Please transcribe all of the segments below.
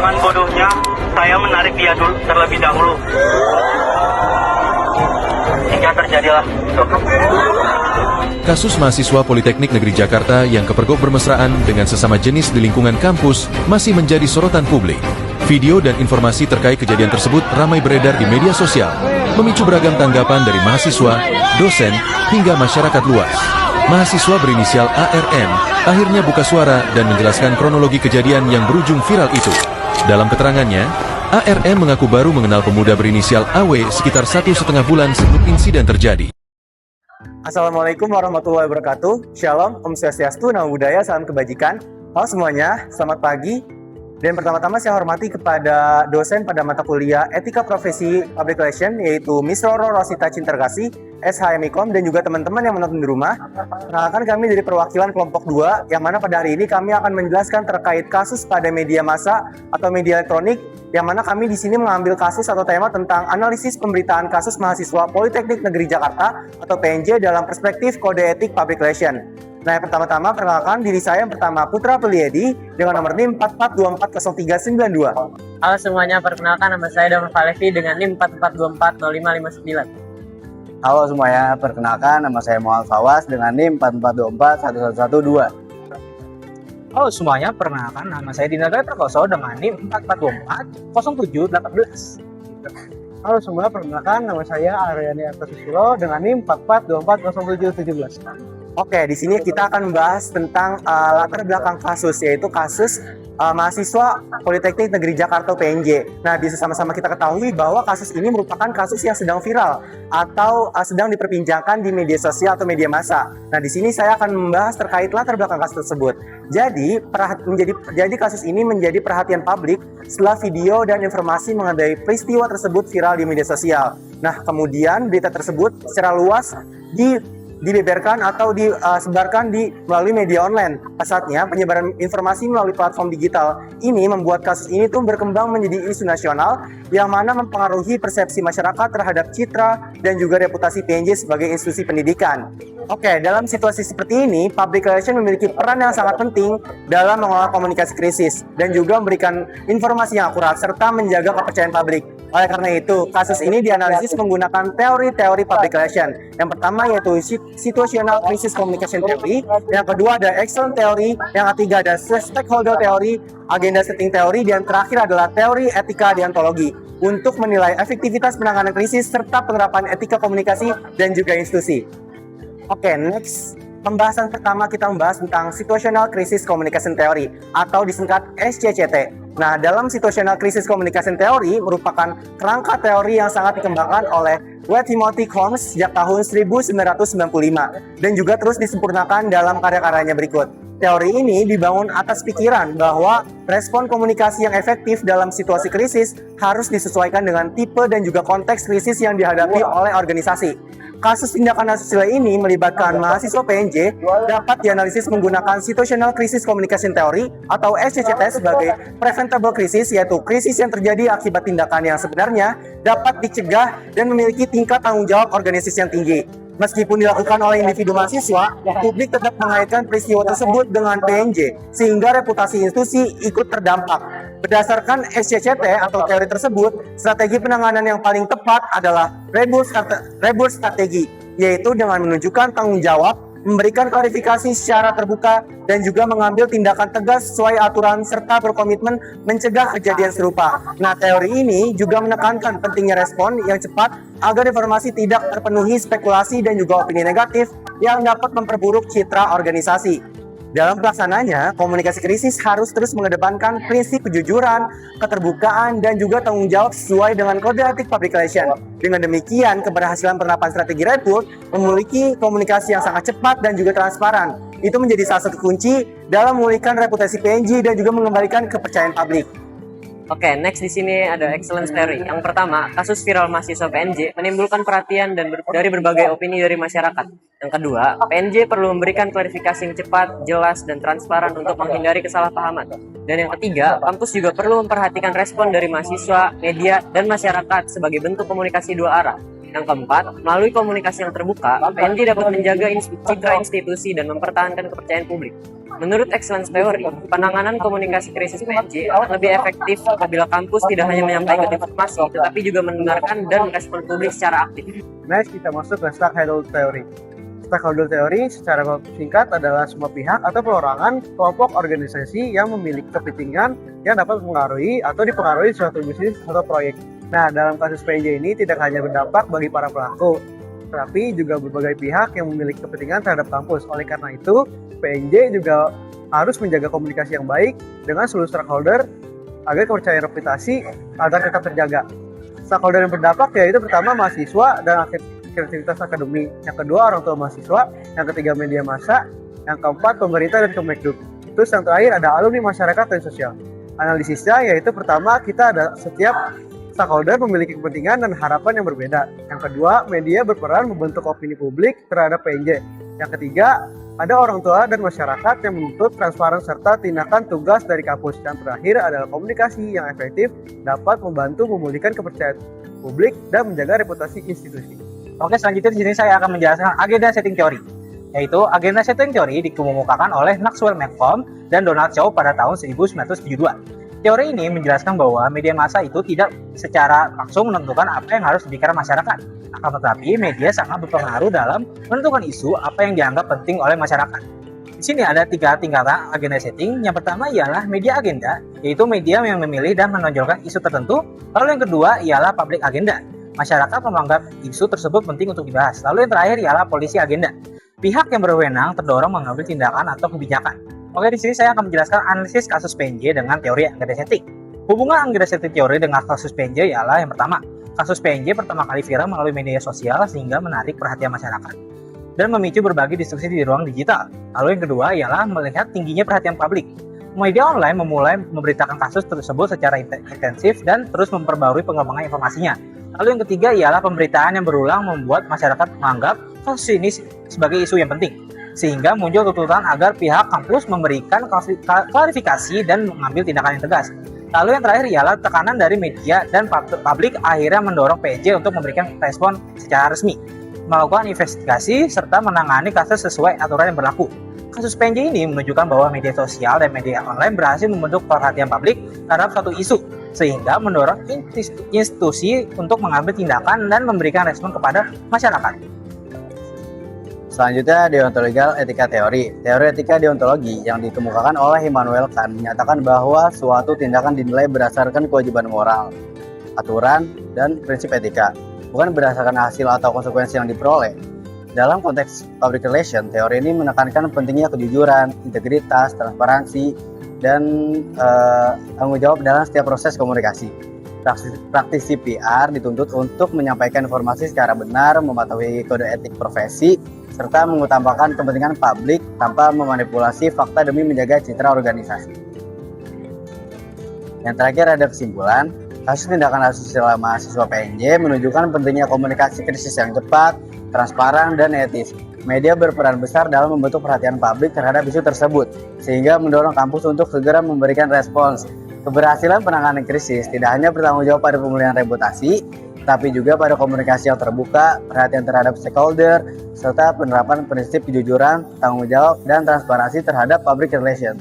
Dengan bodohnya, saya menarik dia dulu terlebih dahulu. Hingga terjadilah itu. Kasus mahasiswa Politeknik Negeri Jakarta yang kepergok bermesraan dengan sesama jenis di lingkungan kampus masih menjadi sorotan publik. Video dan informasi terkait kejadian tersebut ramai beredar di media sosial, memicu beragam tanggapan dari mahasiswa, dosen, hingga masyarakat luas. Mahasiswa berinisial ARM akhirnya buka suara dan menjelaskan kronologi kejadian yang berujung viral itu. Dalam keterangannya, ARM mengaku baru mengenal pemuda berinisial AW sekitar 1,5 bulan sebelum insiden terjadi. Assalamualaikum warahmatullahi wabarakatuh. Shalom, Om Swastiastu, Namo Buddhaya, salam kebajikan. Halo semuanya, selamat pagi. Dan pertama-tama saya hormati kepada dosen pada mata kuliah Etika Profesi Public Relation, yaitu Miss Roro Rosita Cinterkasih, SHMIKOM, dan juga teman-teman yang menonton di rumah. Perkenalkan, kami dari perwakilan kelompok 2, yang mana pada hari ini kami akan menjelaskan terkait kasus pada media massa atau media elektronik, yang mana kami di sini mengambil kasus atau tema tentang analisis pemberitaan kasus mahasiswa Politeknik Negeri Jakarta atau PNJ dalam perspektif kode etik public relation. Nah, yang pertama-tama perkenalkan diri saya yang pertama Putra Peliedi dengan nomor NIM 44240392. Halo semuanya, perkenalkan nama saya Damar Falevi dengan NIM 44240559. Halo semuanya, perkenalkan nama saya Muhammad Fawas dengan NIM 44241112. Halo semuanya, perkenalkan nama saya Dinda Prakoso dengan NIM 44240718. Halo semua, perkenalkan nama saya Aryani Artasusilo dengan NIM 44240717. Oke, di sini kita akan membahas tentang latar belakang kasus, yaitu kasus mahasiswa Politeknik Negeri Jakarta PNJ. Nah, bisa sama-sama kita ketahui bahwa kasus ini merupakan kasus yang sedang viral atau sedang diperbincangkan di media sosial atau media massa. Nah, di sini saya akan membahas terkait latar belakang kasus tersebut. Jadi kasus ini menjadi perhatian publik setelah video dan informasi mengenai peristiwa tersebut viral di media sosial. Nah, kemudian berita tersebut secara luas dibeberkan atau disebarkan melalui media online. Pesatnya, penyebaran informasi melalui platform digital ini membuat kasus ini tuh berkembang menjadi isu nasional yang mana mempengaruhi persepsi masyarakat terhadap citra dan juga reputasi PNJ sebagai institusi pendidikan. Oke, dalam situasi seperti ini, public relation memiliki peran yang sangat penting dalam mengelola komunikasi krisis dan juga memberikan informasi yang akurat serta menjaga kepercayaan publik. Oleh karena itu, kasus ini dianalisis menggunakan teori-teori public relation. Yang pertama yaitu situational crisis communication theory, yang kedua ada excellent theory, yang ketiga ada stakeholder theory, agenda setting theory, dan terakhir adalah teori etika deontologi untuk menilai efektivitas penanganan krisis serta penerapan etika komunikasi dan juga institusi. Oke, next. Pembahasan pertama kita membahas tentang Situational Crisis Communication Theory atau disingkat SCCT. Nah, dalam Situational Crisis Communication Theory merupakan kerangka teori yang sangat dikembangkan oleh W. Timothy Holmes sejak tahun 1995 dan juga terus disempurnakan dalam karya-karyanya berikut. Teori ini dibangun atas pikiran bahwa respon komunikasi yang efektif dalam situasi krisis harus disesuaikan dengan tipe dan juga konteks krisis yang dihadapi oleh organisasi. Kasus tindakan asusila ini melibatkan mahasiswa PNJ dapat dianalisis menggunakan Situational Crisis Communication Theory atau SCCT sebagai preventable crisis, yaitu krisis yang terjadi akibat tindakan yang sebenarnya dapat dicegah dan memiliki tingkat tanggung jawab organisasi yang tinggi. Meskipun dilakukan oleh individu mahasiswa, publik tetap mengaitkan peristiwa tersebut dengan PNJ, sehingga reputasi institusi ikut terdampak. Berdasarkan SCCT atau teori tersebut, strategi penanganan yang paling tepat adalah rebus strategi, yaitu dengan menunjukkan tanggung jawab, memberikan klarifikasi secara terbuka, dan juga mengambil tindakan tegas sesuai aturan serta berkomitmen mencegah kejadian serupa. Nah, teori ini juga menekankan pentingnya respon yang cepat agar informasi tidak terpenuhi spekulasi dan juga opini negatif yang dapat memperburuk citra organisasi. Dalam pelaksananya, komunikasi krisis harus terus mengedepankan prinsip kejujuran, keterbukaan, dan juga tanggung jawab sesuai dengan kode etik public relation. Dengan demikian, keberhasilan penerapan strategi Red Bull memiliki komunikasi yang sangat cepat dan juga transparan. Itu menjadi salah satu kunci dalam memulihkan reputasi PNJ dan juga mengembalikan kepercayaan publik. Oke, next di sini ada excellence theory. Yang pertama, kasus viral mahasiswa PNJ menimbulkan perhatian dari berbagai opini dari masyarakat. Yang kedua, PNJ perlu memberikan klarifikasi yang cepat, jelas, dan transparan untuk menghindari kesalahpahaman. Dan yang ketiga, kampus juga perlu memperhatikan respon dari mahasiswa, media, dan masyarakat sebagai bentuk komunikasi dua arah. Yang keempat, melalui komunikasi yang terbuka, PNJ dapat menjaga citra institusi dan mempertahankan kepercayaan publik. Menurut Excellence Theory, penanganan komunikasi krisis PNJ lebih efektif apabila kampus tidak hanya menyampaikan informasi, tetapi juga mendengarkan dan merespon publik secara aktif. Next, kita masuk ke stakeholder theory. Stakeholder theory secara singkat adalah semua pihak atau perorangan, kelompok, organisasi yang memiliki kepentingan yang dapat mempengaruhi atau dipengaruhi suatu bisnis atau proyek. Nah, dalam kasus PNJ ini tidak hanya berdampak bagi para pelaku, tetapi juga berbagai pihak yang memiliki kepentingan terhadap kampus. Oleh karena itu, PNJ juga harus menjaga komunikasi yang baik dengan seluruh stakeholder agar kepercayaan reputasi agar tetap terjaga. Stakeholder yang berdampak yaitu pertama mahasiswa dan aktivitas akademik, yang kedua orang tua mahasiswa, yang ketiga media massa, yang keempat pemerintah dan Kemdikbud. Terus yang terakhir ada alumni masyarakat dan sosial. Analisisnya yaitu pertama kita ada setiap stakeholder memiliki kepentingan dan harapan yang berbeda. Yang kedua, media berperan membentuk opini publik terhadap PNJ. Yang ketiga, ada orang tua dan masyarakat yang menuntut transparan serta tindakan tugas dari kampus. Yang terakhir adalah komunikasi yang efektif dapat membantu memulihkan kepercayaan publik dan menjaga reputasi institusi. Oke, selanjutnya di sini saya akan menjelaskan agenda setting teori. Yaitu agenda setting teori dikemukakan oleh Maxwell Malcolm dan Donald Shaw pada tahun 1972. Teori ini menjelaskan bahwa media massa itu tidak secara langsung menentukan apa yang harus dibicarakan masyarakat. Akan tetapi, media sangat berpengaruh dalam menentukan isu apa yang dianggap penting oleh masyarakat. Di sini ada 3 tingkatan agenda setting. Yang pertama ialah media agenda, yaitu media yang memilih dan menonjolkan isu tertentu. Lalu yang kedua ialah public agenda. Masyarakat menganggap isu tersebut penting untuk dibahas. Lalu yang terakhir ialah policy agenda. Pihak yang berwenang terdorong mengambil tindakan atau kebijakan. Oke, di sini saya akan menjelaskan analisis kasus PNJ dengan teori agenda setting. Hubungan agenda setting teori dengan kasus PNJ ialah yang pertama, kasus PNJ pertama kali viral melalui media sosial sehingga menarik perhatian masyarakat dan memicu berbagai diskusi di ruang digital. Lalu yang kedua ialah melihat tingginya perhatian publik. Media online memulai memberitakan kasus tersebut secara intensif dan terus memperbarui pengembangan informasinya. Lalu yang ketiga ialah pemberitaan yang berulang membuat masyarakat menganggap kasus ini sebagai isu yang penting, sehingga muncul tuntutan agar pihak kampus memberikan klarifikasi dan mengambil tindakan yang tegas. Lalu yang terakhir ialah tekanan dari media dan publik akhirnya mendorong PNJ untuk memberikan respon secara resmi, melakukan investigasi, serta menangani kasus sesuai aturan yang berlaku. Kasus PNJ ini menunjukkan bahwa media sosial dan media online berhasil membentuk perhatian publik terhadap suatu isu, sehingga mendorong institusi untuk mengambil tindakan dan memberikan respon kepada masyarakat. Selanjutnya, deontological etika teori. Teori etika deontologi yang dikemukakan oleh Immanuel Kant menyatakan bahwa suatu tindakan dinilai berdasarkan kewajiban moral, aturan, dan prinsip etika, bukan berdasarkan hasil atau konsekuensi yang diperoleh. Dalam konteks public relation, teori ini menekankan pentingnya kejujuran, integritas, transparansi, dan tanggung jawab dalam setiap proses komunikasi. Praktisi PR dituntut untuk menyampaikan informasi secara benar, mematuhi kode etik profesi, serta mengutamakan kepentingan publik tanpa memanipulasi fakta demi menjaga citra organisasi. Yang terakhir ada kesimpulan, kasus tindakan asusila mahasiswa PNJ menunjukkan pentingnya komunikasi krisis yang cepat, transparan, dan etis. Media berperan besar dalam membentuk perhatian publik terhadap isu tersebut, sehingga mendorong kampus untuk segera memberikan respons. Keberhasilan penanganan krisis tidak hanya bertanggung jawab pada pemulihan reputasi, tapi juga pada komunikasi yang terbuka, perhatian terhadap stakeholder, serta penerapan prinsip kejujuran, tanggung jawab, dan transparansi terhadap public relation.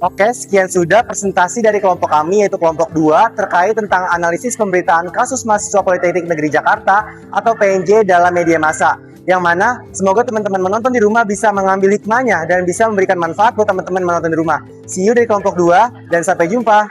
Oke, sekian sudah presentasi dari kelompok kami, yaitu kelompok 2, terkait tentang analisis pemberitaan kasus mahasiswa Politeknik Negeri Jakarta atau PNJ dalam media massa. Yang mana semoga teman-teman menonton di rumah bisa mengambil hikmahnya dan bisa memberikan manfaat buat teman-teman menonton di rumah. See you dari kelompok 2 dan sampai jumpa.